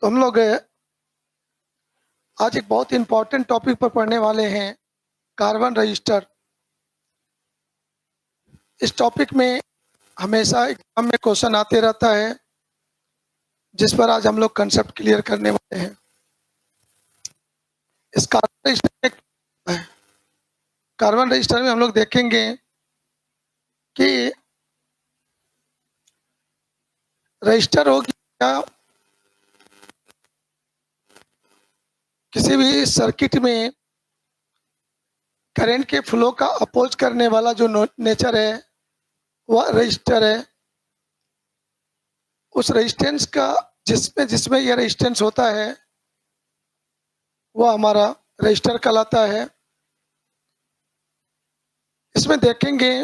तो हम लोग आज एक बहुत इम्पोर्टेंट टॉपिक पर पढ़ने वाले हैं, कार्बन रजिस्टर। इस टॉपिक में हमेशा एग्जाम में क्वेश्चन आते रहता है, जिस पर आज हम लोग कंसेप्ट क्लियर करने वाले हैं। इस कार्बन रजिस्टर में हम लोग देखेंगे कि रजिस्टर हो गया किसी भी सर्किट में करंट के फ्लो का अपोज करने वाला जो नेचर है वह रजिस्टर है। उस रेजिस्टेंस का जिसमें यह रेजिस्टेंस होता है वह हमारा रजिस्टर कहलाता है। इसमें देखेंगे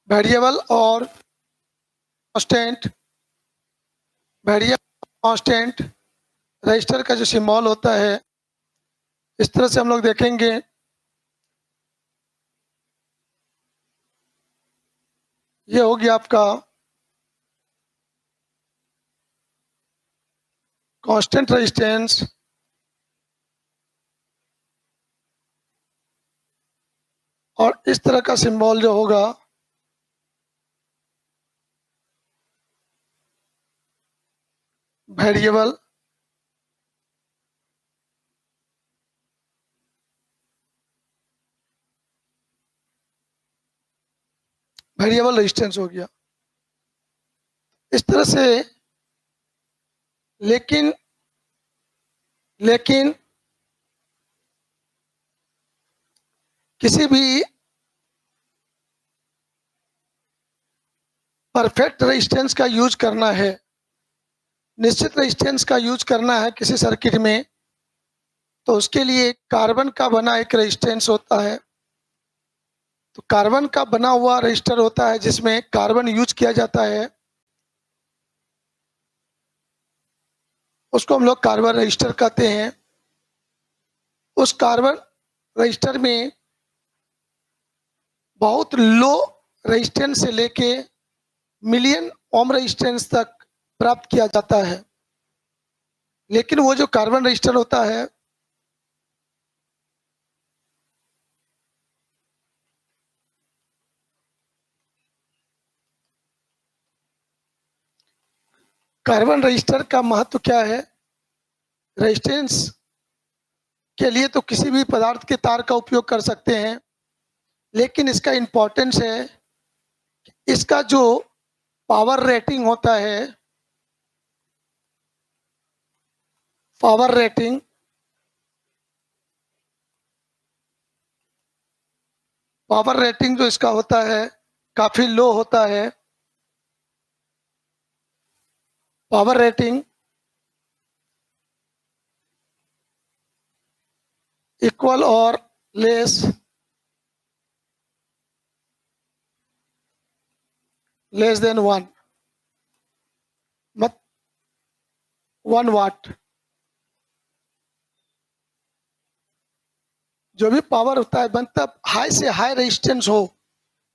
वेरिएबल और कांस्टेंट। वेरिएबल कांस्टेंट रजिस्टर का जो सिंबल होता है, इस तरह से हम लोग देखेंगे। ये हो गया आपका कांस्टेंट रेजिस्टेंस, और इस तरह का सिंबल जो होगा वेरिएबल रेजिस्टेंस हो गया इस तरह से। लेकिन किसी भी परफेक्ट रेजिस्टेंस का यूज करना है, निश्चित रेजिस्टेंस का यूज करना है किसी सर्किट में, तो उसके लिए कार्बन का बना एक रेजिस्टेंस होता है। तो कार्बन का बना हुआ रजिस्टर होता है जिसमें कार्बन यूज किया जाता है, उसको हम लोग कार्बन रजिस्टर कहते हैं। उस कार्बन रजिस्टर में बहुत लो रेजिस्टेंस से लेके मिलियन ओम रेजिस्टेंस तक प्राप्त किया जाता है। लेकिन वो जो कार्बन रजिस्टर होता है कार्बन रजिस्टर का महत्व क्या है? रेजिस्टेंस के लिए तो किसी भी पदार्थ के तार का उपयोग कर सकते हैं, लेकिन इसका इम्पोर्टेंस है इसका जो पावर रेटिंग होता है, पावर रेटिंग जो इसका होता है काफी लो होता है। पावर रेटिंग इक्वल और लेस देन 1 वाट। जो भी पावर होता है मतलब हाई से हाई रेजिस्टेंस हो,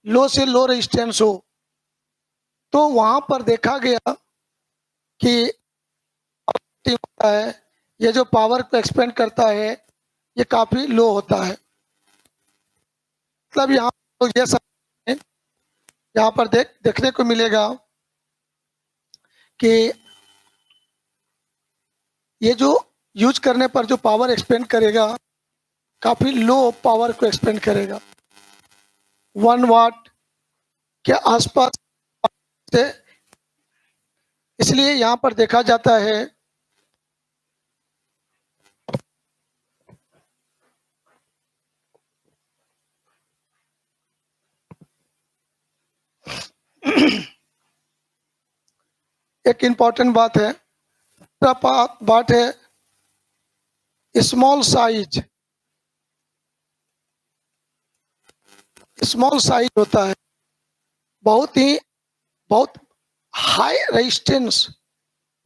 लो से लो रेजिस्टेंस हो, तो वहां पर देखा गया कि होता है ये जो पावर को एक्सपेंड करता है ये काफी लो होता है। मतलब यहाँ तो ये सब यहाँ पर देखने को मिलेगा कि ये जो यूज करने पर जो पावर एक्सपेंड करेगा काफी लो पावर को एक्सपेंड करेगा, 1 वाट के आसपास से। इसलिए यहाँ पर देखा जाता है एक इम्पॉर्टेंट बात है, बात है स्मॉल साइज होता है। बहुत हाई रेजिस्टेंस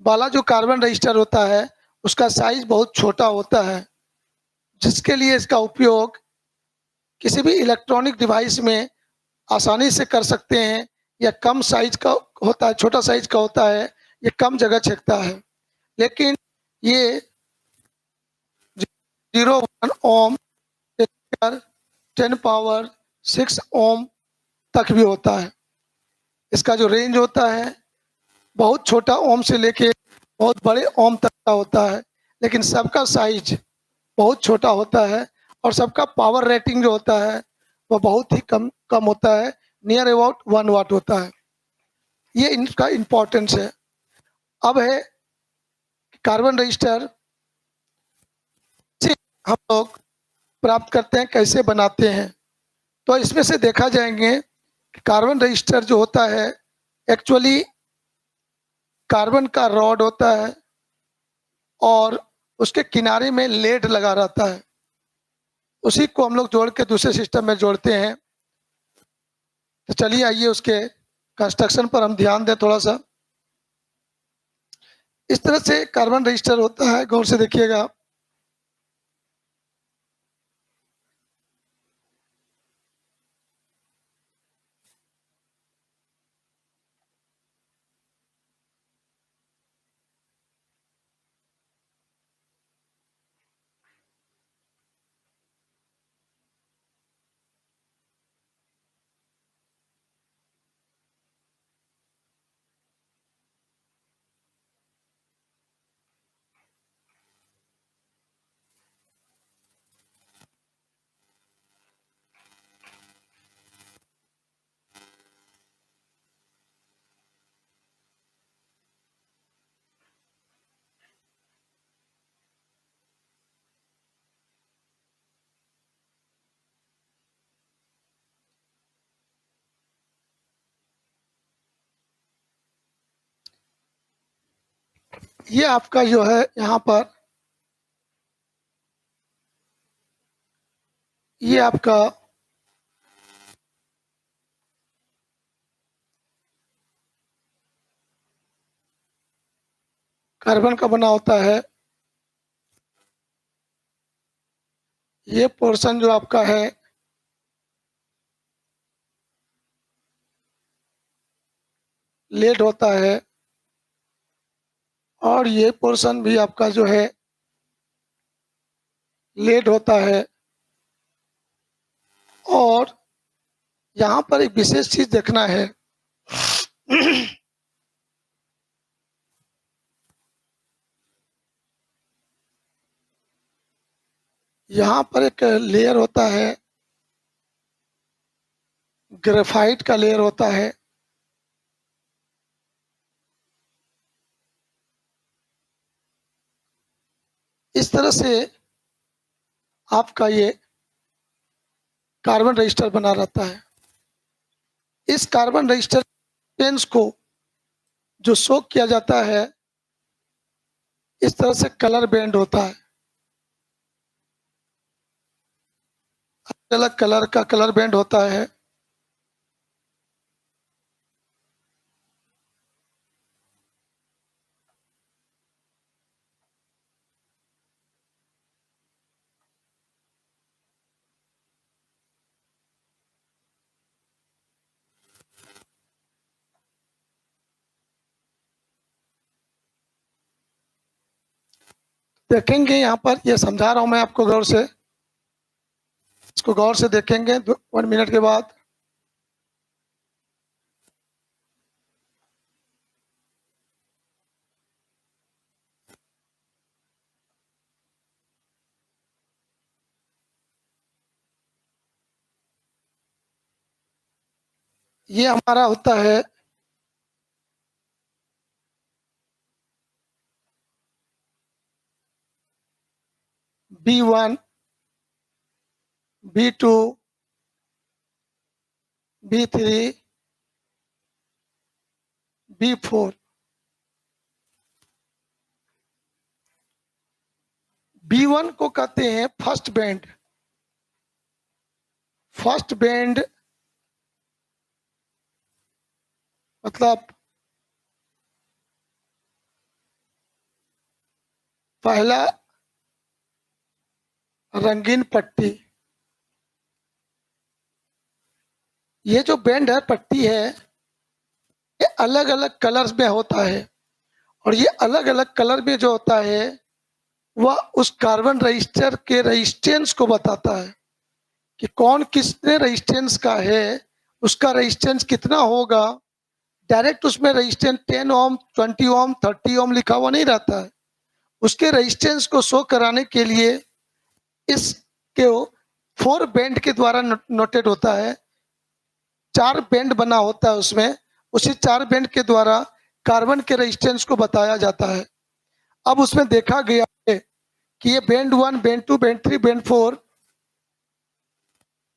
वाला जो कार्बन रजिस्टर होता है उसका साइज बहुत छोटा होता है, जिसके लिए इसका उपयोग किसी भी इलेक्ट्रॉनिक डिवाइस में आसानी से कर सकते हैं। या कम साइज का होता है, छोटा साइज का होता है, ये कम जगह छेकता है। लेकिन ये 0.01 से 10 पावर 6 ओम तक भी होता है। इसका जो रेंज होता है बहुत छोटा ओम से लेके बहुत बड़े ओम तक का होता है, लेकिन सबका साइज बहुत छोटा होता है और सबका पावर रेटिंग जो होता है वो बहुत ही कम कम होता है, नियर अबाउट 1 वाट होता है। ये इनका इम्पोर्टेंस है। अब है कार्बन रजिस्टर से हम लोग प्राप्त करते हैं, कैसे बनाते हैं। तो इसमें से देखा जाएंगे कि कार्बन रजिस्टर जो होता है एक्चुअली कार्बन का रॉड होता है और उसके किनारे में लेड लगा रहता है, उसी को हम लोग जोड़ के दूसरे सिस्टम में जोड़ते हैं। तो चलिए आइए उसके कंस्ट्रक्शन पर हम ध्यान दें थोड़ा सा। इस तरह से कार्बन रजिस्टर होता है, गौर से देखिएगा। ये आपका जो है यहाँ पर ये आपका कार्बन का बना होता है। ये पोर्शन जो आपका है लेड होता है और ये पोर्शन भी आपका जो है लेड होता है। और यहाँ पर एक विशेष चीज देखना है। यहाँ पर एक लेयर होता है, ग्रेफाइट का लेयर होता है। इस तरह से आपका ये कार्बन रजिस्टर बना रहता है। इस कार्बन रजिस्टर पेन्स को जो सोक किया जाता है इस तरह से कलर बैंड होता है, अलग अलग कलर का कलर बैंड होता है। देखेंगे यहाँ पर, ये समझा रहा हूँ मैं आपको, गौर से इसको गौर से देखेंगे 1 मिनट के बाद। ये हमारा होता है B1, B2, B3, B4। B1 को कहते हैं फर्स्ट बैंड। फर्स्ट बैंड मतलब पहला रंगीन पट्टी। ये जो बैंड है, पट्टी है, ये अलग अलग कलर्स में होता है और ये अलग अलग कलर में जो होता है वह उस कार्बन रजिस्टर के रेजिस्टेंस को बताता है कि कौन कितने रेजिस्टेंस का है, उसका रेजिस्टेंस कितना होगा। डायरेक्ट उसमें रेजिस्टेंस 10 ओम, 20 ओम, 30 ओम लिखा हुआ नहीं रहता है। उसके रेजिस्टेंस को शो कराने के लिए इसके 4 बैंड के द्वारा नोटेड होता है। 4 बैंड बना होता है उसमें, उसी 4 बैंड के द्वारा कार्बन के रेजिस्टेंस को बताया जाता है। अब उसमें देखा गया है कि ये बैंड 1, बैंड 2, बैंड 3, बैंड 4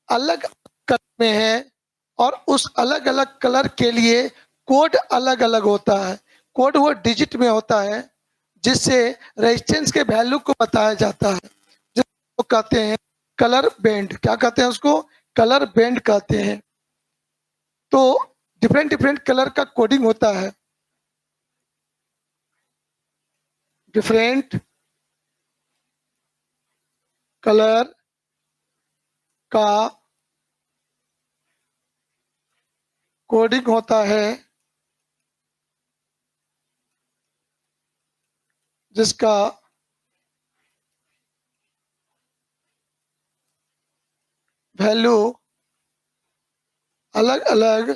अलग कलर में है और उस अलग अलग कलर के लिए कोड अलग अलग होता है। कोड वो डिजिट में होता है जिससे रेजिस्टेंस के वैल्यू को बताया जाता है, जिसको कहते हैं कलर बैंड। क्या कहते हैं उसको? कलर बैंड कहते हैं। तो डिफरेंट डिफरेंट कलर का कोडिंग होता है। डिफरेंट कलर का कोडिंग होता है जिसका वैल्यू अलग अलग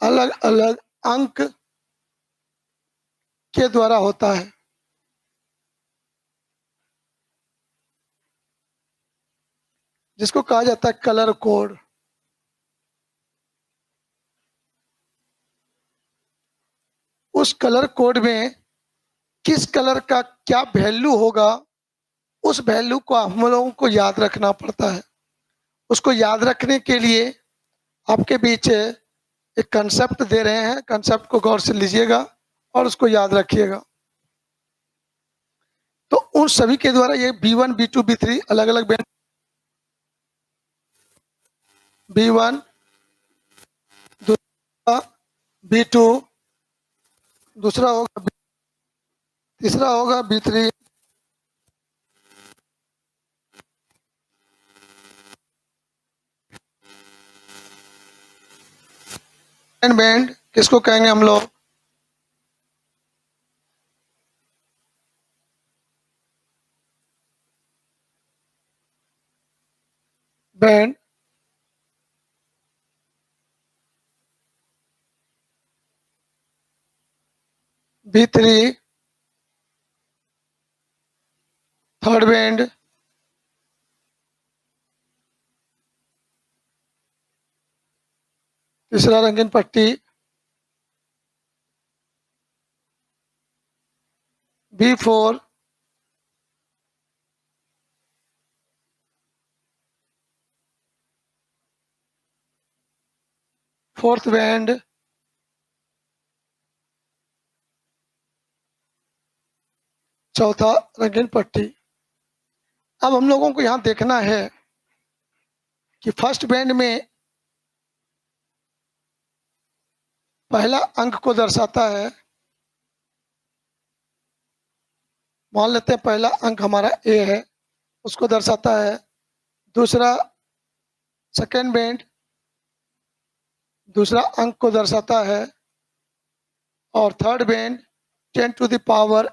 अलग अलग अंक के द्वारा होता है, जिसको कहा जाता है कलर कोड। उस कलर कोड में किस कलर का क्या वैल्यू होगा, उस वैल्यू को हम लोगों को याद रखना पड़ता है। उसको याद रखने के लिए आपके बीच एक कंसेप्ट दे रहे हैं, कंसेप्ट को गौर से लीजिएगा और उसको याद रखिएगा। तो उन सभी के द्वारा ये B1, B2, B3 अलग अलग बैंड। B1 दूसरा, B2 दूसरा होगा, तीसरा होगा B3, बैंड किसको कहेंगे हम लोग? बैंड। B3 third band. तीसरा रंगीन पट्टी B4 फोर्थ बैंड। चौथा रंगीन पट्टी। अब हम लोगों को यहाँ देखना है कि फर्स्ट बैंड में पहला अंक को दर्शाता है, मान लेते हैं पहला अंक हमारा ए है, उसको दर्शाता है। दूसरा सेकेंड बैंड दूसरा अंक को दर्शाता है और third band 10 to the power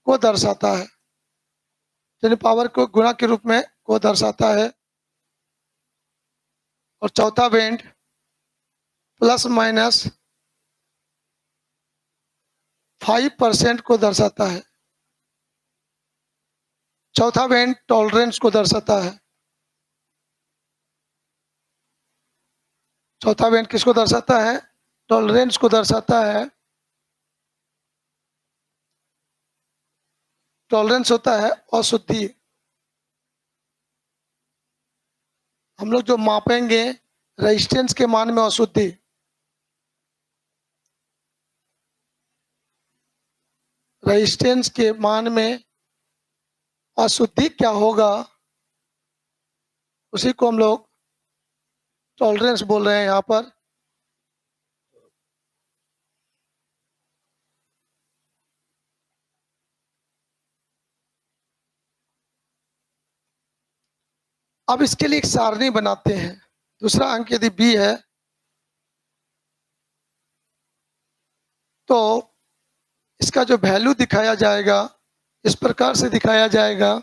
को दर्शाता है, 10 पावर को गुणा के रूप में को दर्शाता है। और चौथा बैंड प्लस माइनस 5% को दर्शाता है। चौथा बैंड टॉलरेंस को दर्शाता है। चौथा बैंड किसको दर्शाता है? टॉलरेंस को दर्शाता है। टॉलरेंस होता है अशुद्धि। हम लोग जो मापेंगे रेजिस्टेंस के मान में अशुद्धि, रेजिस्टेंस के मान में अशुद्धि क्या होगा, उसी को हम लोग टॉलरेंस बोल रहे हैं यहाँ पर। अब इसके लिए एक सारणी बनाते हैं। दूसरा अंक यदि बी है तो इसका जो वैल्यू दिखाया जाएगा इस प्रकार से दिखाया जाएगा।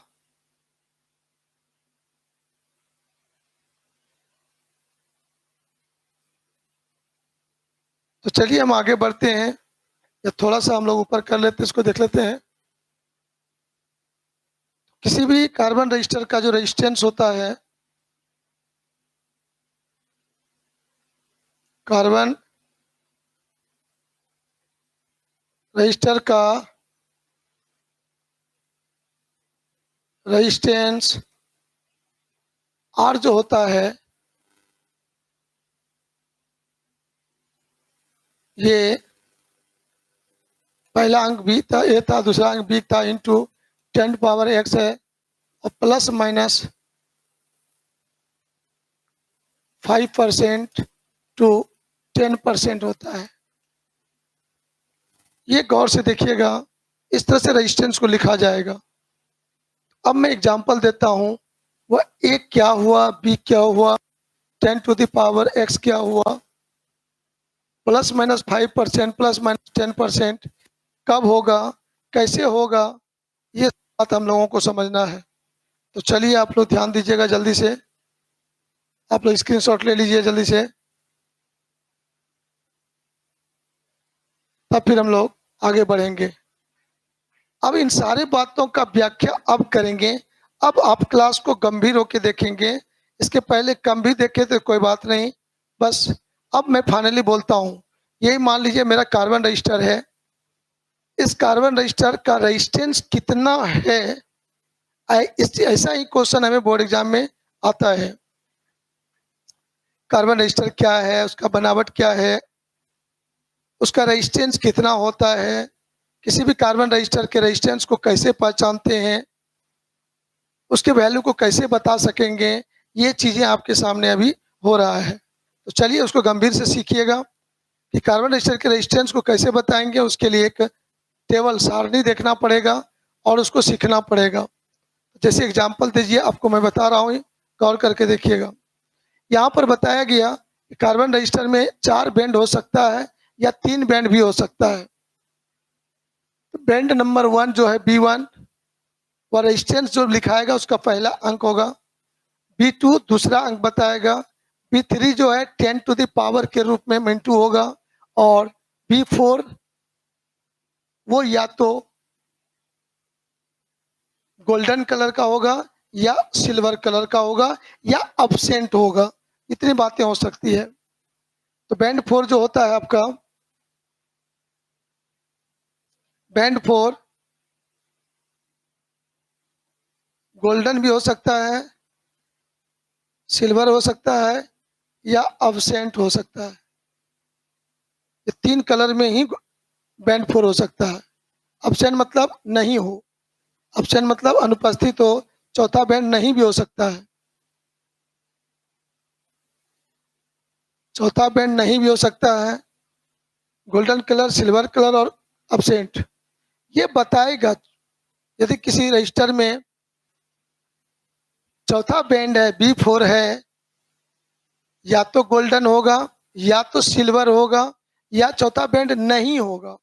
तो चलिए हम आगे बढ़ते हैं, या थोड़ा सा हम लोग ऊपर कर लेते हैं, इसको देख लेते हैं। किसी भी कार्बन रजिस्टर का जो रेजिस्टेंस होता है, कार्बन रजिस्टर का रेजिस्टेंस R जो होता है, ये पहला अंक बी था, ए था, दूसरा अंक बी था, इंटू 10⁻x है, और प्लस माइनस 5% टू 10% होता है। ये गौर से देखिएगा, इस तरह से रेजिस्टेंस को लिखा जाएगा। अब मैं एग्जांपल देता हूं, वह ए क्या हुआ, बी क्या हुआ, 10⁻x क्या हुआ, प्लस माइनस 5%, प्लस माइनस 10% कब होगा, कैसे होगा, ये बात हम लोगों को समझना है। तो चलिए आप लोग ध्यान दीजिएगा, जल्दी से आप लोग स्क्रीनशॉट ले लीजिए जल्दी से, तब फिर हम लोग आगे बढ़ेंगे। अब इन सारे बातों का व्याख्या अब करेंगे। अब आप क्लास को गंभीर होकर देखेंगे, इसके पहले कम भी देखे तो कोई बात नहीं। बस अब मैं फाइनली बोलता हूँ, यही मान लीजिए मेरा कार्बन रजिस्टर है, इस कार्बन रजिस्टर का रेजिस्टेंस कितना है, ऐसा ही क्वेश्चन हमें बोर्ड एग्जाम में आता है। कार्बन रजिस्टर क्या है, उसका बनावट क्या है, उसका रेजिस्टेंस कितना होता है, किसी भी कार्बन रजिस्टर के रेजिस्टेंस को कैसे पहचानते हैं, उसके वैल्यू को कैसे बता सकेंगे, ये चीज़ें आपके सामने अभी हो रहा है। तो चलिए उसको गंभीर से सीखिएगा कि कार्बन रजिस्टर के रेजिस्टेंस को कैसे बताएंगे। उसके लिए एक टेबल सारणी देखना पड़ेगा और उसको सीखना पड़ेगा। जैसे एग्जाम्पल दीजिए, आपको मैं बता रहा हूँ, गौर करके देखिएगा। यहाँ पर बताया गया कि कार्बन रजिस्टर में 4 बैंड हो सकता है या 3 बैंड भी हो सकता है। तो बैंड नंबर 1 जो है B1, वह रेजिस्टेंस जो लिखाएगा उसका पहला अंक होगा। B2 दूसरा अंक बताएगा। B3 जो है 10⁻ के रूप में मिनटू होगा। और B4 वो या तो गोल्डन कलर का होगा या सिल्वर कलर का होगा या अब्सेंट होगा। इतनी बातें हो सकती है। तो बैंड 4 जो होता है आपका, बैंड 4 गोल्डन भी हो सकता है, सिल्वर हो सकता है या अब्सेंट हो सकता है। ये 3 कलर में ही बैंड 4 हो सकता है। अब्सेंट मतलब नहीं हो, अब्सेंट मतलब अनुपस्थित हो। चौथा बैंड नहीं भी हो सकता है, चौथा बैंड नहीं भी हो सकता है। गोल्डन कलर, सिल्वर कलर और अब्सेंट ये बताएगा। यदि किसी रजिस्टर में चौथा बैंड है, B4 है, या तो गोल्डन होगा या तो सिल्वर होगा या चौथा बैंड नहीं होगा।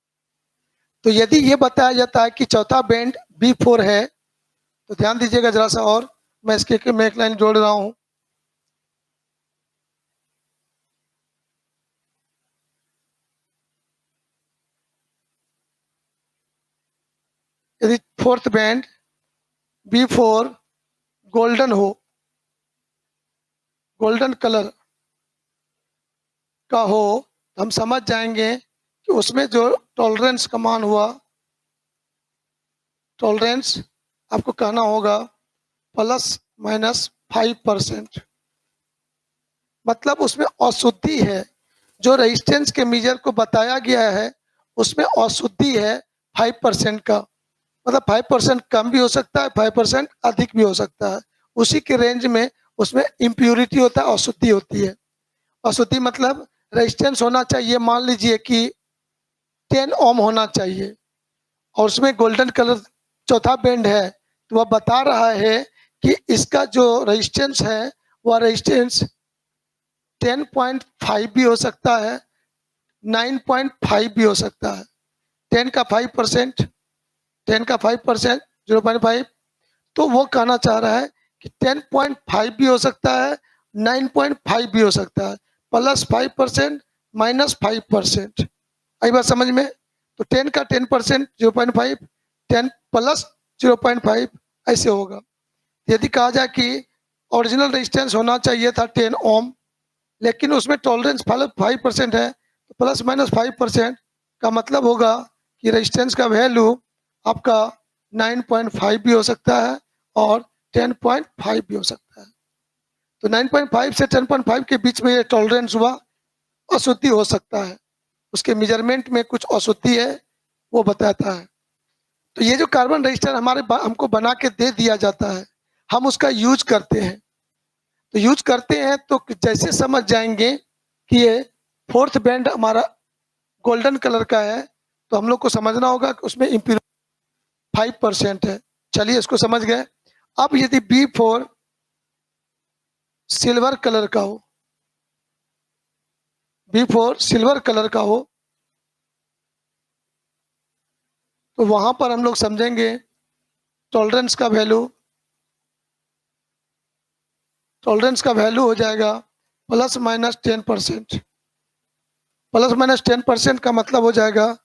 तो यदि ये बताया जाता है कि चौथा बैंड B4 है, तो ध्यान दीजिएगा जरा सा, और मैं इसके में एक लाइन जोड़ रहा हूं। यदि फोर्थ बैंड B4 गोल्डन हो, गोल्डन कलर का हो, तो हम समझ जाएंगे कि उसमें जो टॉलरेंस का मान हुआ, टॉलरेंस आपको कहना होगा ±5%। मतलब उसमें अशुद्धि है। जो रेजिस्टेंस के मीजर को बताया गया है उसमें अशुद्धि है 5% का। मतलब 5% कम भी हो सकता है, 5% अधिक भी हो सकता है। उसी के रेंज में उसमें इम्प्यूरिटी होता है, अशुद्धि होती है। अशुद्धि मतलब रेजिस्टेंस होना चाहिए, मान लीजिए कि 10 ओम होना चाहिए, और उसमें गोल्डन कलर चौथा बैंड है, तो वह बता रहा है कि इसका जो रेजिस्टेंस है वह रेजिस्टेंस 10.5 भी हो सकता है, 9.5 भी हो सकता है। 10 का 5%, 10 का 5%, 0.5। तो वो कहना चाह रहा है कि 10.5 भी हो सकता है, 9.5 भी हो सकता है, +5% -5%। आई बात समझ में? तो 10 का 10%, 0.5, 10 प्लस 0.5 ऐसे होगा। यदि कहा जाए कि ओरिजिनल रेजिस्टेंस होना चाहिए था 10 ओम, लेकिन उसमें टॉलरेंस 5% है, तो ±5% का मतलब होगा कि रेजिस्टेंस का वैल्यू आपका 9.5 भी हो सकता है और 10.5 भी हो सकता है। तो 9.5 से 10.5 के बीच में ये टॉलरेंस हुआ, अशुद्धि हो सकता है, उसके मेजरमेंट में कुछ अशुद्धि है, वो बताता है। तो ये जो कार्बन रजिस्टर हमको बना के दे दिया जाता है, हम उसका यूज करते हैं। तो यूज करते हैं तो जैसे समझ जाएंगे कि ये फोर्थ बैंड हमारा गोल्डन कलर का है, तो हम लोग को समझना होगा कि उसमें इम्प्योरिटी 5% है। चलिए इसको समझ गए। अब यदि B4 सिल्वर कलर का हो, B4 सिल्वर कलर का हो, तो वहां पर हम लोग समझेंगे टॉलरेंस का वैल्यू, हो जाएगा ±10%। ±10% का मतलब हो जाएगा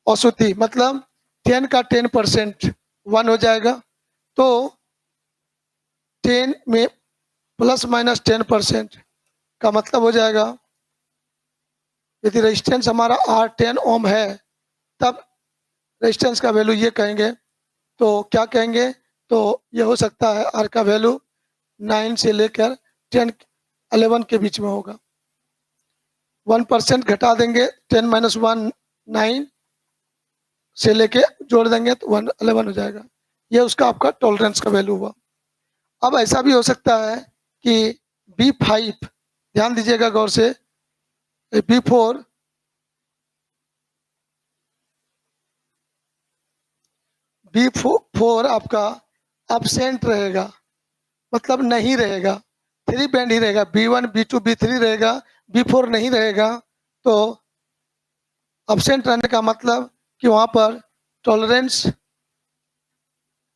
औसती, मतलब 10 का 10% 1 हो जाएगा। तो 10 में ±10% का मतलब हो जाएगा, यदि रेजिस्टेंस हमारा R10 ओम है, तब रेजिस्टेंस का वैल्यू ये कहेंगे। तो क्या कहेंगे? तो ये हो सकता है R का वैल्यू 9 से लेकर 10 11 के बीच में होगा। 1% घटा देंगे, 10 - 1 9 से लेके जोड़ देंगे तो 11 हो जाएगा। ये उसका आपका टॉलरेंस का वैल्यू हुआ। अब ऐसा भी हो सकता है कि B5, ध्यान दीजिएगा गौर से, B4 B4 आपका absent रहेगा, मतलब नहीं रहेगा, 3 बैंड ही रहेगा, B1 B2 B3 रहेगा, B4 नहीं रहेगा। तो absent रहने का मतलब कि वहां पर टॉलरेंस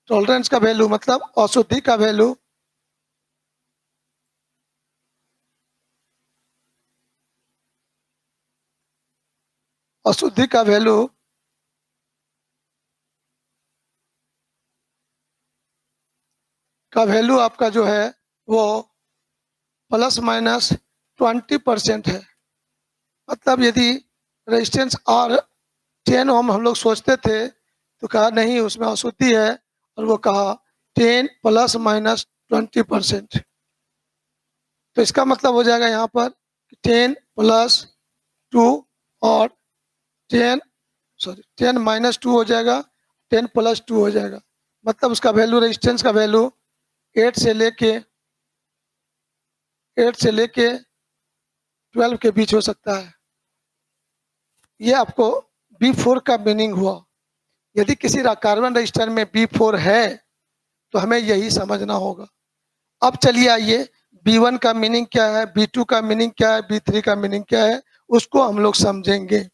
टॉलरेंस का वैल्यू, मतलब अशुद्धि का वैल्यू अशुद्धि का वैल्यू आपका जो है वो ±20% है। मतलब यदि रेजिस्टेंस R10 ओम हम लोग सोचते थे, तो कहा नहीं उसमें अशुद्धि है, और वो कहा 10 ±20%। तो इसका मतलब हो जाएगा यहाँ पर 10 + 2 और 10 -2 हो जाएगा, 10 + 2 हो जाएगा। मतलब उसका वैल्यू, रेजिस्टेंस का वैल्यू 8 से लेके 12 के बीच हो सकता है। ये आपको B4 का मीनिंग हुआ। यदि किसी कार्बन रजिस्टर में B4 है, तो हमें यही समझना होगा। अब चलिए आइए, B1 का मीनिंग क्या है, B2 का मीनिंग क्या है, B3 का मीनिंग क्या है, उसको हम लोग समझेंगे,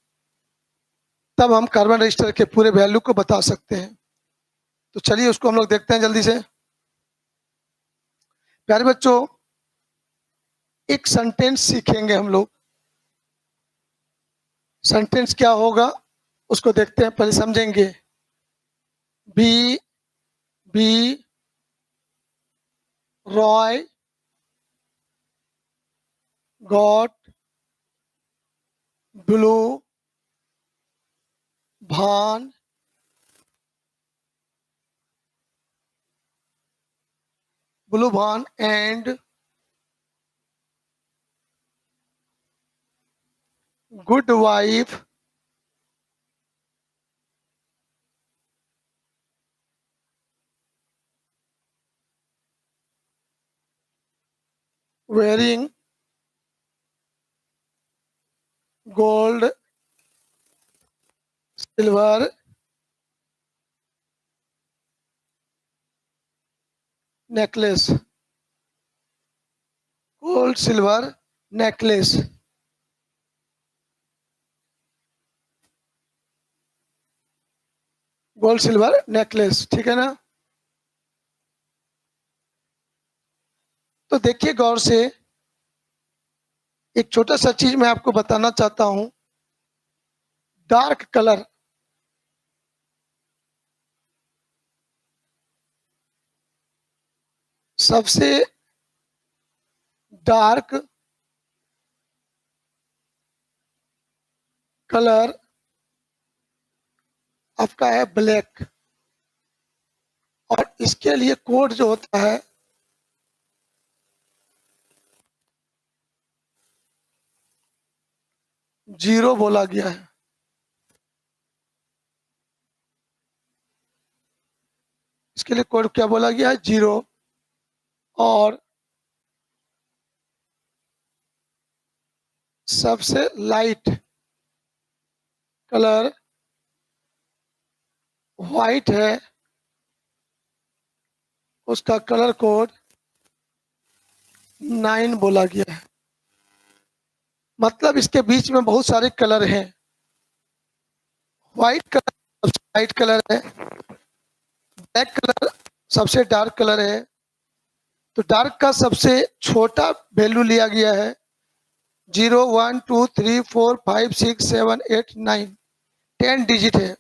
तब हम कार्बन रजिस्टर के पूरे वैल्यू को बता सकते हैं। तो चलिए उसको हम लोग देखते हैं जल्दी से। प्यारे बच्चों, एक सेंटेंस सीखेंगे हम लोग। सेंटेंस क्या होगा उसको देखते हैं, पहले समझेंगे। बी रॉय गॉट ब्लू भान and good wife wearing gold silver necklace, gold silver necklace। Gold silver necklace, ठीक है ना। तो देखिए गौर से, एक छोटा सा चीज मैं आपको बताना चाहता हूं। डार्क कलर, सबसे डार्क कलर आपका है ब्लैक, और इसके लिए कोड जो होता है 0 बोला गया है। इसके लिए कोड क्या बोला गया है? 0। और सबसे लाइट कलर व्हाइट है, उसका कलर कोड 9 बोला गया है। मतलब इसके बीच में बहुत सारे कलर हैं। व्हाइट कलर सबसे लाइट कलर है, ब्लैक कलर सबसे डार्क कलर है। तो डार्क का सबसे छोटा वैल्यू लिया गया है 0, 1, 2, 3, 4, 5, 6, 7, 8, 9, 10 डिजिट है।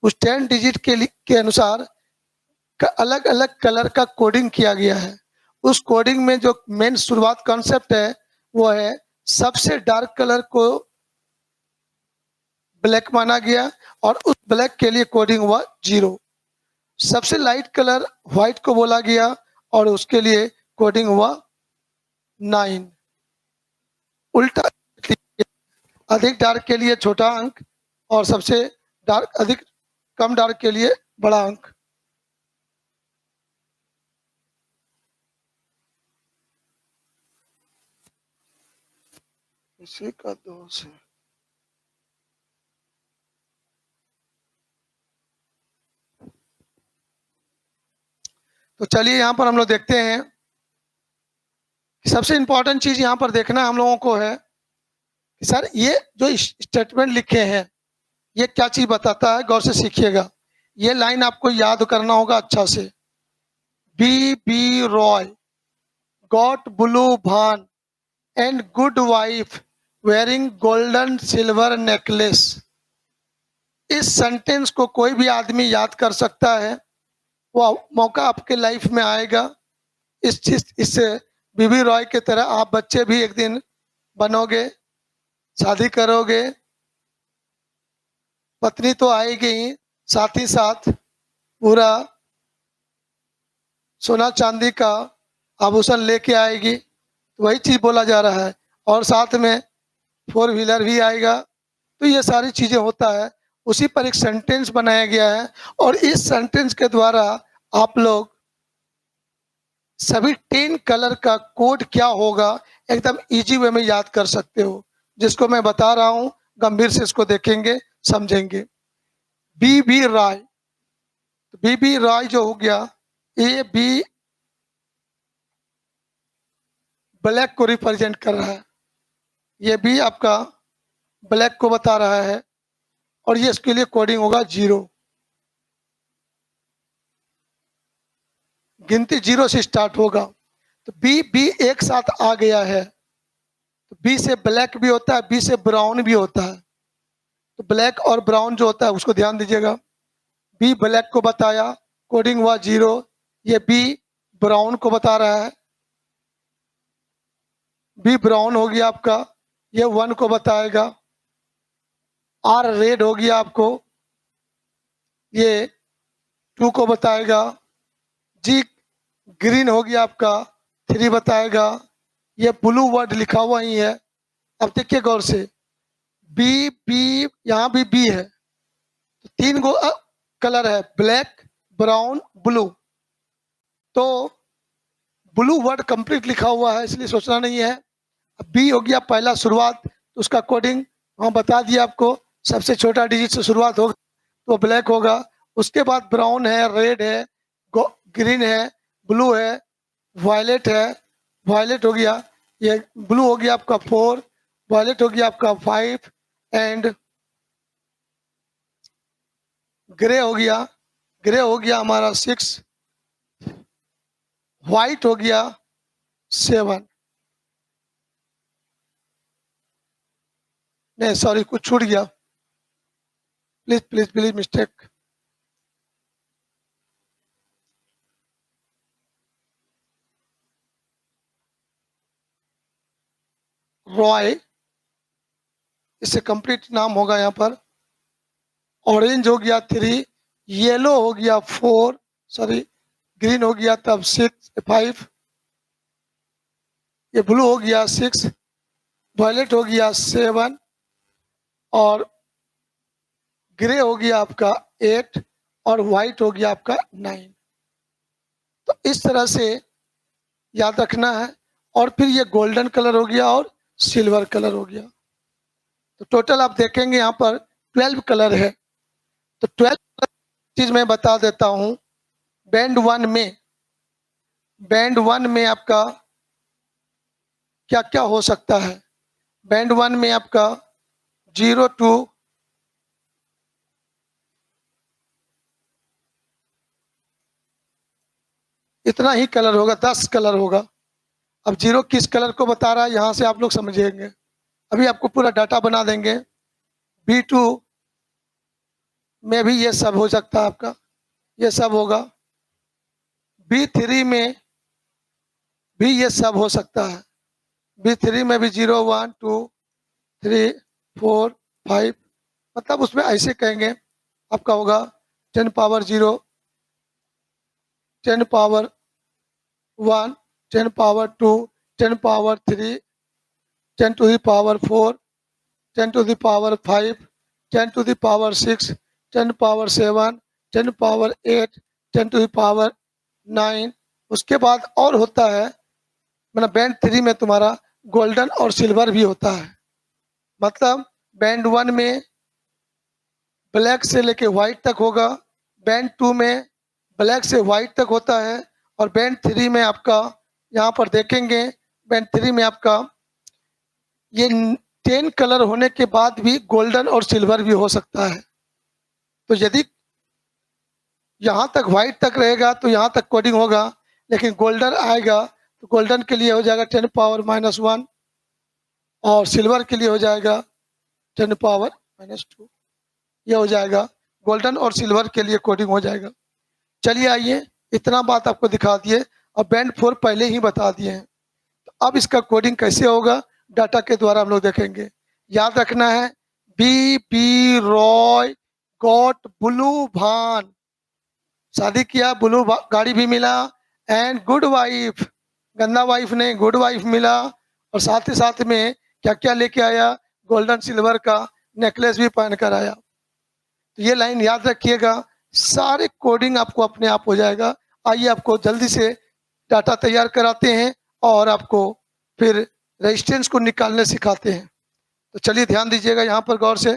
उस 10 डिजिट के अनुसार अलग अलग कलर का कोडिंग किया गया है। उस कोडिंग में जो मेन शुरुआत कॉन्सेप्ट है वो है, सबसे डार्क कलर को ब्लैक माना गया और उस ब्लैक के लिए कोडिंग हुआ 0। सबसे लाइट कलर व्हाइट को बोला गया और उसके लिए कोडिंग हुआ 9। उल्टा, अधिक डार्क के लिए छोटा अंक और सबसे डार्क अधिक कम डार्क के लिए बड़ा अंक। इसी का दोष है। तो चलिए यहाँ पर हम लोग देखते हैं। सबसे इंपॉर्टेंट चीज यहाँ पर देखना हम लोगों को है कि सर ये जो स्टेटमेंट लिखे हैं ये क्या चीज बताता है, गौर से सीखिएगा। ये लाइन आपको याद करना होगा अच्छा से। बी रॉय गॉट ब्लू भान and good wife wearing golden silver necklace. इस सेंटेंस को कोई भी आदमी याद कर सकता है। वो मौका आपके लाइफ में आएगा। इस चीज इससे बीबी रॉय की तरह आप बच्चे भी एक दिन बनोगे, शादी करोगे, पत्नी तो आएगी ही, साथ ही साथ पूरा सोना चांदी का आभूषण लेके आएगी। तो वही चीज बोला जा रहा है। और साथ में 4 व्हीलर भी आएगा। तो ये सारी चीजें होता है, उसी पर एक सेंटेंस बनाया गया है। और इस सेंटेंस के द्वारा आप लोग सभी 10 कलर का कोड क्या होगा एकदम इजी वे में याद कर सकते हो। जिसको मैं बता रहा हूं, गंभीर से इसको देखेंगे, समझेंगे। बी राय, बी राय जो हो गया, ए बी ब्लैक को रिप्रेजेंट कर रहा है। ये भी आपका ब्लैक को बता रहा है और ये इसके लिए कोडिंग होगा 0। गिनती 0 से स्टार्ट होगा। तो बी एक साथ आ गया है। तो बी से ब्लैक भी होता है, बी से ब्राउन भी होता है। तो ब्लैक और ब्राउन जो होता है उसको ध्यान दीजिएगा। बी ब्लैक को बताया, कोडिंग हुआ 0। ये बी ब्राउन को बता रहा है, बी ब्राउन हो गया आपका, ये 1 को बताएगा। आर रेड हो गया आपको, ये 2 को बताएगा। जी ग्रीन हो गया आपका, 3 बताएगा। ये ब्लू वर्ड लिखा हुआ ही है। अब देखिए गौर से, बी यहाँ भी बी है। तो 3 गो कलर है, ब्लैक, ब्राउन, ब्लू। तो ब्लू वर्ड कंप्लीट लिखा हुआ है, इसलिए सोचना नहीं है। अब बी हो गया पहला शुरुआत, तो उसका कोडिंग वहाँ बता दिया आपको। सबसे छोटा डिजिट से शुरुआत होगा तो ब्लैक होगा। उसके बाद ब्राउन है, रेड है, ग्रीन है, ब्लू है, वायलेट है। वायलेट हो गया, ये ब्लू हो गया आपका 4, वायलेट हो गया आपका 5 एंड ग्रे हो गया, ग्रे हो गया हमारा 6, व्हाइट हो गया 7, नहीं सॉरी कुछ छूट गया, please please please mistake. Roy, इससे कंप्लीट नाम होगा यहाँ पर। ऑरेंज हो गया 3, येलो हो गया 4, सॉरी ग्रीन हो गया तब 6 5, ये ब्लू हो गया 6, वायलेट हो गया 7, और ग्रे हो गया आपका 8, और व्हाइट हो गया आपका 9। तो इस तरह से याद रखना है। और फिर ये गोल्डन कलर हो गया और सिल्वर कलर हो गया। तो टोटल आप देखेंगे यहाँ पर 12 कलर है। तो 12 चीज मैं बता देता हूँ। बैंड 1 में आपका क्या क्या हो सकता है। बैंड 1 में आपका 0 to इतना ही कलर होगा, 10 कलर होगा। अब 0 किस कलर को बता रहा है यहाँ से आप लोग समझेंगे। अभी आपको पूरा डाटा बना देंगे। B2 में भी ये सब हो सकता है, आपका ये सब होगा। B3 में भी ये सब हो सकता है। B3 में भी 0 1 2 3 4 5, मतलब उसमें ऐसे कहेंगे आपका होगा 10 power 0, 10 power 1, 10 power 2, 10 power 3, 10 to the power 4, 10 to the power 5, 10 to the power 6, 10 power 7, 10 power 8, 10 to the power 9। उसके बाद और होता है, मतलब बैंड 3 में तुम्हारा गोल्डन और सिल्वर भी होता है। मतलब बैंड 1 में ब्लैक से लेके व्हाइट तक होगा, बैंड 2 में ब्लैक से व्हाइट तक होता है, और बैंड 3 में आपका यहाँ पर देखेंगे, बैंड 3 में आपका ये 10 कलर होने के बाद भी गोल्डन और सिल्वर भी हो सकता है। तो यदि यहाँ तक व्हाइट तक रहेगा तो यहाँ तक कोडिंग होगा, लेकिन गोल्डन आएगा तो गोल्डन के लिए हो जाएगा 10 पावर -1, और सिल्वर के लिए हो जाएगा 10 पावर -2। ये हो जाएगा, गोल्डन और सिल्वर के लिए कोडिंग हो जाएगा। चलिए आइए, इतना बात आपको दिखा दिए और बैंड 4 पहले ही बता दिए हैं। तो अब इसका कोडिंग कैसे होगा, डाटा के द्वारा हम लोग देखेंगे। याद रखना है, बी रॉय गॉट ब्लू भान, शादी किया, ब्लू गाड़ी भी मिला, एंड गुड वाइफ, गंदा वाइफ नहीं गुड वाइफ मिला, और साथ ही साथ में क्या क्या लेके आया, गोल्डन सिल्वर का नेकलेस भी पहन कर आया। तो ये लाइन याद रखिएगा, सारे कोडिंग आपको अपने आप हो जाएगा। आइए आपको जल्दी से डाटा तैयार कराते हैं और आपको फिर रेजिस्टेंस को निकालने सिखाते हैं। तो चलिए ध्यान दीजिएगा यहाँ पर गौर से।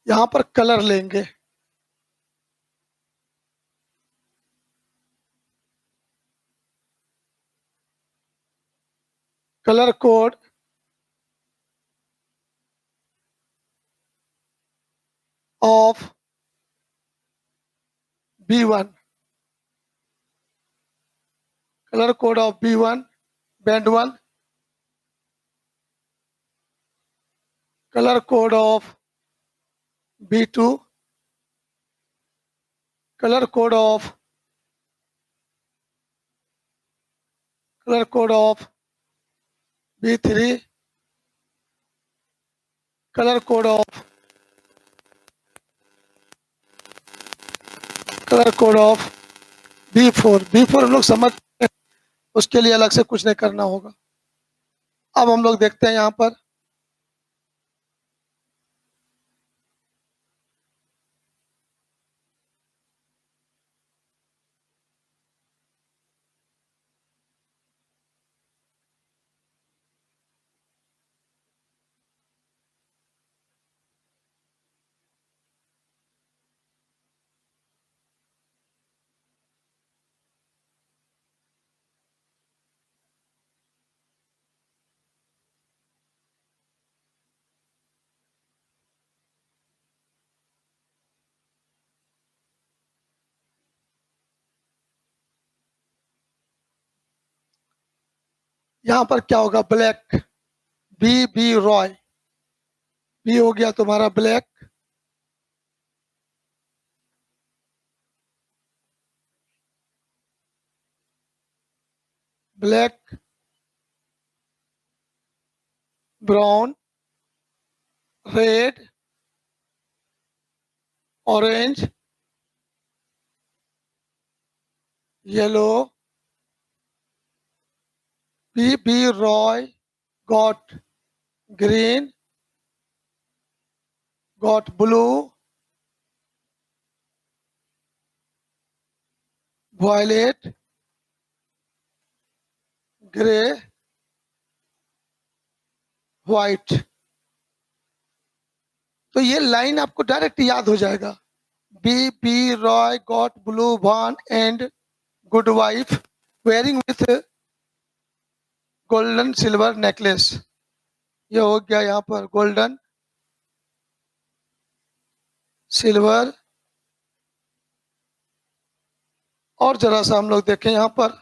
यहाँ पर कलर लेंगे, colour code of B1, colour code of B1 band 1, colour code of B2, colour code of B3, colour code of B4 हम लोग समझ, उसके लिए अलग से कुछ नहीं करना होगा। अब हम लोग देखते हैं यहाँ पर यहाँ पर क्या होगा, black, B B Roy, B हो गया तुम्हारा black, black, brown, red, orange, yellow, B B Roy got green, got blue, violet, grey, white. तो ये लाइन आपको डायरेक्ट याद हो जाएगा, B B Roy got blue one and good wife wearing with golden silver necklace. ये हो गया यहाँ पर गोल्डन सिल्वर। और जरा सा हम लोग देखें यहाँ पर,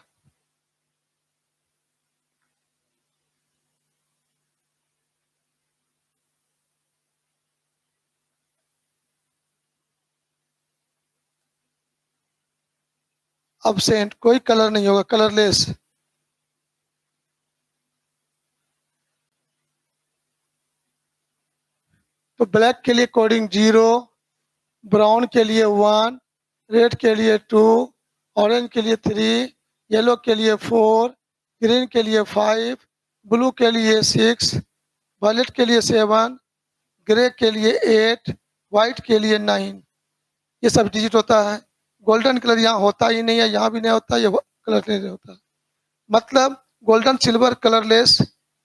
अब्सेंट, कोई कलर नहीं होगा, कलरलेस। तो ब्लैक के लिए कोडिंग 0, ब्राउन के लिए 1, रेड के लिए 2, ऑरेंज के लिए 3, येलो के लिए 4, ग्रीन के लिए 5, ब्लू के लिए 6, वायलेट के लिए 7, ग्रे के लिए 8, वाइट के लिए 9। ये सब डिजिट होता है। गोल्डन कलर यहाँ होता ही नहीं है, यहाँ भी नहीं होता, ये कलर नहीं होता। मतलब गोल्डन सिल्वर कलरलेस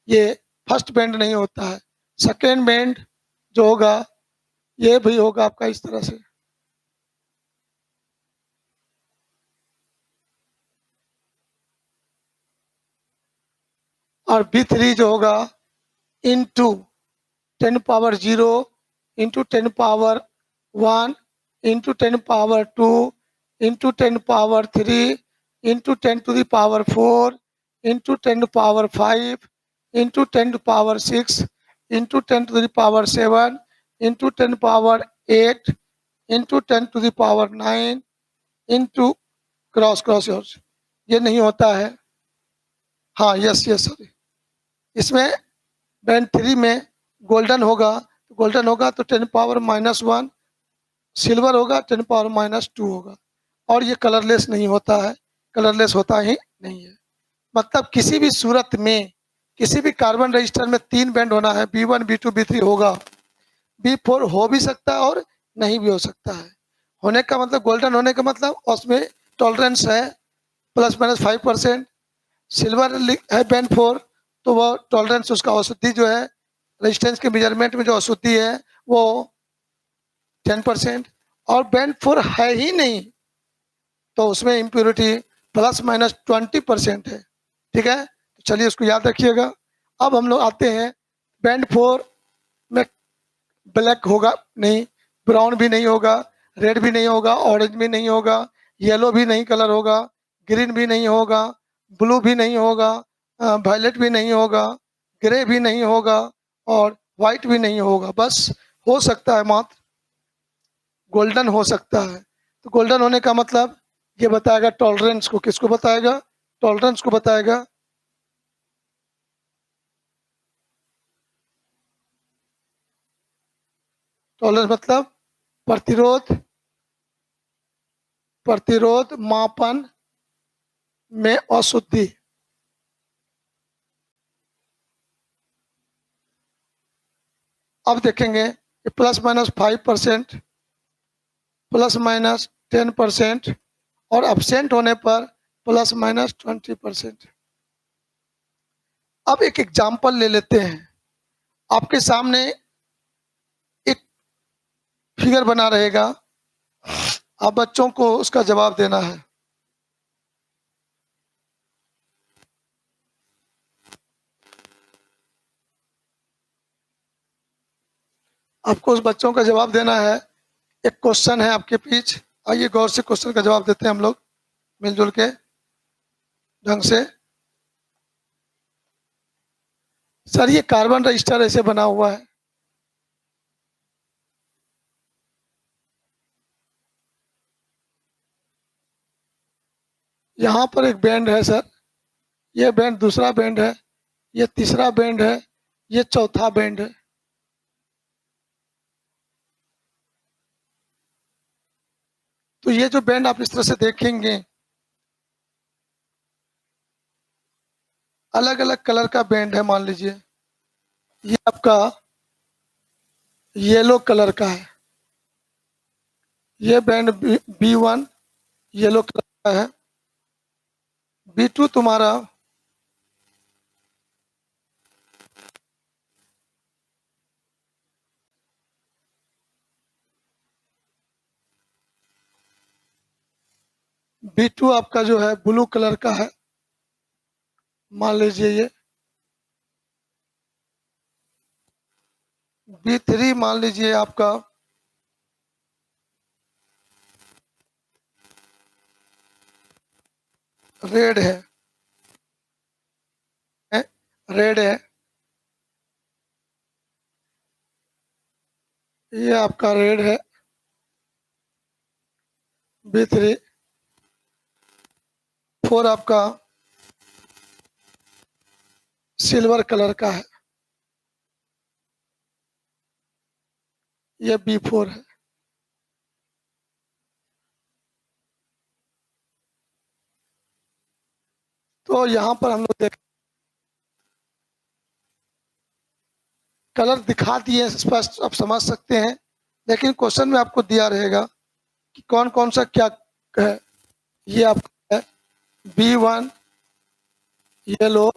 ये फर्स्ट बैंड नहीं होता है। सेकेंड बैंड जो होगा ये भी होगा आपका इस तरह से। और B3 जो होगा into 10⁻0 into 10⁻1 into 10⁻2 into 10⁻3 into 10⁻4 into 10⁻5 into 10⁻6 into 10⁻7 into 10⁻8 into 10⁻9 into cross cross. ये नहीं होता है। हाँ यस यस सॉरी, इसमें बैंड 3 में गोल्डन होगा तो 10⁻−1, सिल्वर होगा 10⁻−2 होगा। और ये कलरलेस नहीं होता है, कलरलेस होता ही नहीं है। मतलब किसी भी सूरत में किसी भी कार्बन रजिस्टर में 3 बैंड होना है, B1 B2 B3 होगा। B4 हो भी सकता है और नहीं भी हो सकता है। होने का मतलब गोल्डन होने का मतलब उसमें टॉलरेंस है ±5%। सिल्वर है बैंड 4 तो वो टॉलरेंस, उसका औषधि जो है रेजिस्टेंस के मेजरमेंट में जो औषधि है वो 10%। और बैंड 4 है ही नहीं तो उसमें इम्प्योरिटी ±20% है। ठीक है, तो चलिए उसको याद रखिएगा। अब हम लोग आते हैं बैंड 4 में ब्लैक होगा नहीं, ब्राउन भी नहीं होगा, रेड भी नहीं होगा, ऑरेंज भी नहीं होगा, येलो भी नहीं कलर होगा, ग्रीन भी नहीं होगा, ब्लू भी नहीं होगा, वायलेट भी नहीं होगा, ग्रे भी नहीं होगा और वाइट भी नहीं होगा। बस हो सकता है मात्र गोल्डन हो सकता है। तो गोल्डन होने का मतलब ये बताएगा टॉलरेंस को, किसको बताएगा, टॉलरेंस को बताएगा। टॉलरेंस मतलब प्रतिरोध, प्रतिरोध मापन में अशुद्धि। अब देखेंगे ±5%, ±10% और अब्सेंट होने पर ±20%। अब एक एग्जाम्पल ले लेते हैं। आपके सामने एक फिगर बना रहेगा, आप बच्चों को उसका जवाब देना है। आपको उस बच्चों का जवाब देना है। एक क्वेश्चन है आपके पीछे, आइए गौर से क्वेश्चन का जवाब देते हैं हम लोग मिलजुल के ढंग से। सर ये कार्बन रजिस्टर ऐसे बना हुआ है। यहाँ पर एक बैंड है सर, ये बैंड दूसरा बैंड है, ये तीसरा बैंड है, ये चौथा बैंड है। तो ये जो बैंड आप इस तरह से देखेंगे, अलग अलग कलर का बैंड है। मान लीजिए ये आपका येलो कलर का है, ये बैंड B1 येलो कलर का है, B2 तुम्हारा B2 आपका जो है ब्लू कलर का है, मान लीजिए ये B3 मान लीजिए आपका रेड है, रेड है, ये आपका रेड है B3। 4 आपका सिल्वर कलर का है, ये B4 है। तो यहाँ पर हम लोग देख कलर दिखा दिए, स्पष्ट आप समझ सकते हैं, लेकिन क्वेश्चन में आपको दिया रहेगा कि कौन कौन सा क्या है। ये आपका है B1 yellow,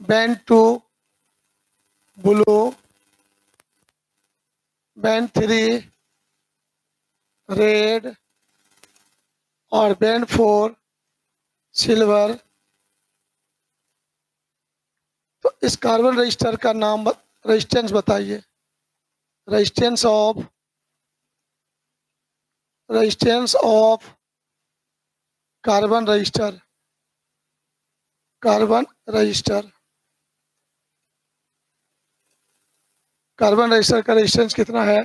band 2 blue, band 3 red और बैंड 4 सिल्वर। तो इस कार्बन रजिस्टर का नाम रेजिस्टेंस बताइए। Resistance of carbon register, carbon register, carbon register का रेजिस्टेंस कितना है?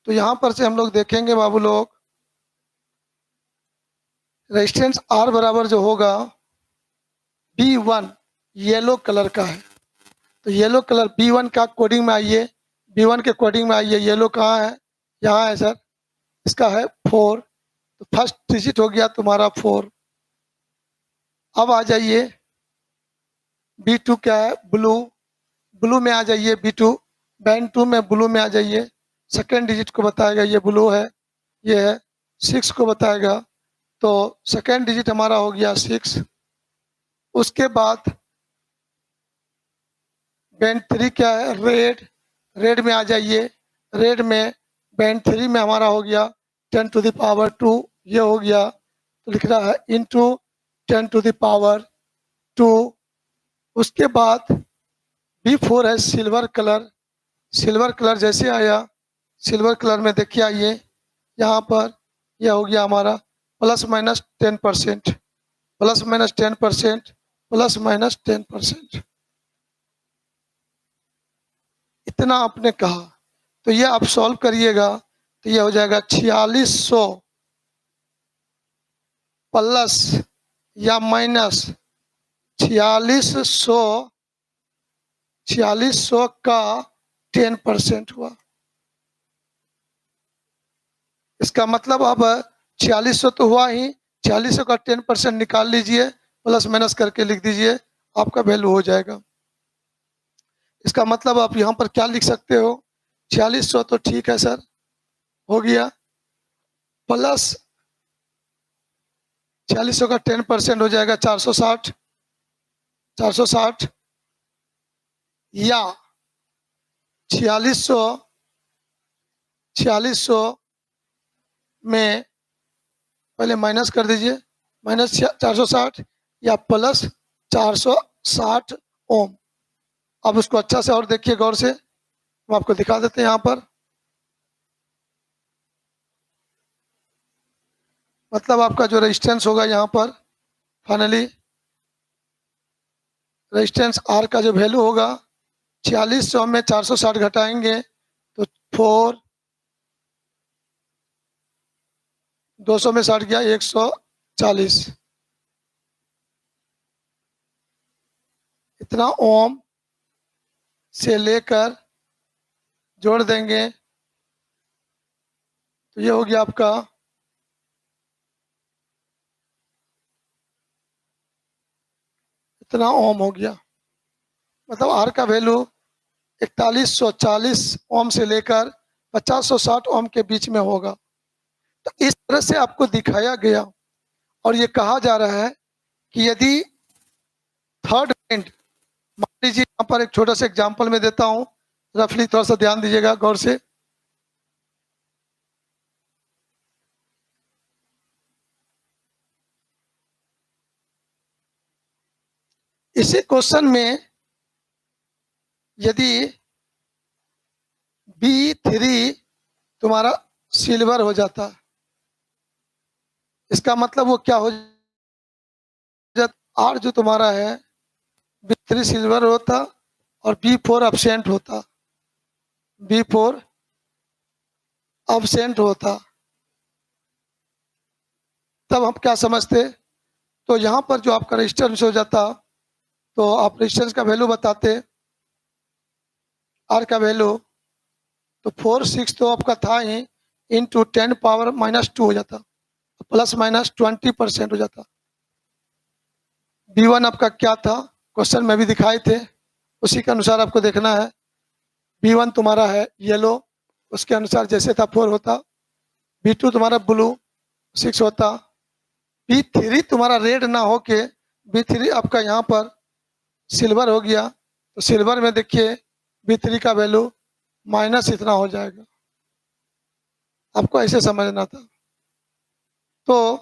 तो यहां पर से हम लोग देखेंगे बाबू लोग, रेजिस्टेंस R बराबर जो होगा B1 येलो कलर का है। तो येलो कलर B1 का कोडिंग में आइए, B1 के कोडिंग में आइए। येलो कहाँ है? यहाँ है सर, इसका है 4। तो फर्स्ट डिजिट हो गया तुम्हारा 4। अब आ जाइए B2 क्या है? ब्लू, ब्लू में आ जाइए B2, बैंड 2 में ब्लू में आ जाइए। सेकेंड डिजिट को बताएगा, ये ब्लू है, ये है। 6 को बताएगा, तो सेकेंड डिजिट हमारा हो गया 6। उसके बाद बैंड 3 क्या है? रेड, रेड में आ जाइए। रेड में बैंड 3 में हमारा हो गया 10⁻², ये हो गया। तो लिख रहा है इंटू 10⁻²। उसके बाद B4 है सिल्वर कलर, सिल्वर कलर जैसे आया, सिल्वर कलर में देखिए आइए, यहाँ पर यह हो गया हमारा ±10%, ±10%, ±10%। इतना आपने कहा, तो ये आप सॉल्व करिएगा तो ये हो जाएगा 4600 प्लस या माइनस 4600, 4600 का 10% हुआ। इसका मतलब अब 4600 तो हुआ ही, 4600 का 10% निकाल लीजिए, प्लस माइनस करके लिख दीजिए, आपका वैल्यू हो जाएगा। इसका मतलब आप यहाँ पर क्या लिख सकते हो? 4600 तो ठीक है सर, हो गया, प्लस 4600 का 10% हो जाएगा 460, 460 या 4600, 4600 में पहले माइनस कर दीजिए, माइनस 460 या प्लस 460 ओम। अब उसको अच्छा से और देखिए गौर से, हम आपको दिखा देते हैं यहाँ पर। मतलब आपका जो रेजिस्टेंस होगा यहाँ पर फाइनली रेजिस्टेंस आर का जो वैल्यू होगा 4600 में 460 घटाएंगे तो 4 200 में 60 गया 140 इतना ओम से लेकर जोड़ देंगे तो ये हो गया आपका इतना ओम हो गया। मतलब आर का वैल्यू 4140 ओम से लेकर 5060 ओम के बीच में होगा। तो इस तरह से आपको दिखाया गया और ये कहा जा रहा है कि यदि थर्ड पॉइंट मान लीजिए यहाँ पर एक छोटा सा एग्जांपल में देता हूँ, रफली थोड़ा सा ध्यान दीजिएगा गौर से। इसी क्वेश्चन में यदि B3 तुम्हारा सिल्वर हो जाता, इसका मतलब वो क्या हो जाता, आर जो तुम्हारा है B3 सिल्वर होता और B4 absent होता, B4 absent होता, तब हम क्या समझते। तो यहाँ पर जो आपका रेजिस्टेंस हो जाता तो आप रेजिस्टेंस का वैल्यू बताते, आर का वैल्यू तो 4 6 तो आपका था ही इंटू 10 पावर -2 हो जाता, प्लस माइनस 20% हो जाता। B1 आपका क्या था क्वेश्चन में भी दिखाए थे, उसी के अनुसार आपको देखना है। B1 तुम्हारा है येलो, उसके अनुसार जैसे था 4 होता। B2 तुम्हारा ब्लू 6 होता। B3 तुम्हारा रेड ना हो के B3 आपका यहाँ पर सिल्वर हो गया, तो सिल्वर में देखिए B3 का वैल्यू माइनस इतना हो जाएगा, आपको ऐसे समझना था। तो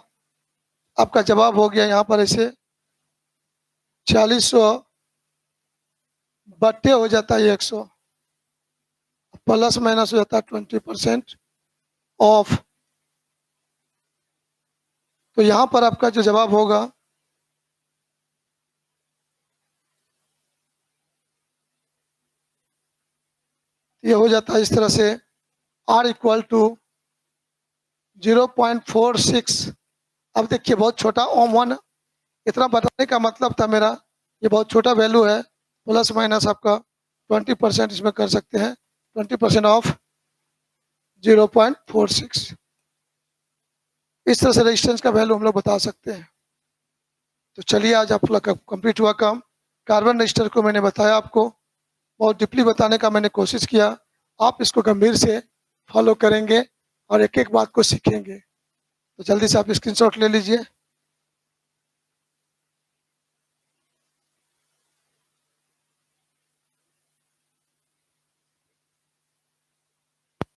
आपका जवाब हो गया यहाँ पर ऐसे 4600 बट्टे हो जाता है 100, प्लस माइनस हो जाता है 20% ऑफ। तो यहाँ पर आपका जो जवाब होगा ये हो जाता है इस तरह से, R इक्वल टू 0.46। अब देखिए बहुत छोटा ओम 1, इतना बताने का मतलब था मेरा, ये बहुत छोटा वैल्यू है, प्लस माइनस आपका 20% इसमें कर सकते हैं, 20% ऑफ 0.46। इस तरह से रेजिस्टेंस का वैल्यू हम लोग बता सकते हैं। तो चलिए आज आप लोग का कंप्लीट हुआ काम। कार्बन रजिस्टर को मैंने बताया आपको, बहुत डीपली बताने का मैंने कोशिश किया। आप इसको गंभीर से फॉलो करेंगे और एक एक बात को सीखेंगे। तो जल्दी से आप स्क्रीनशॉट ले लीजिए।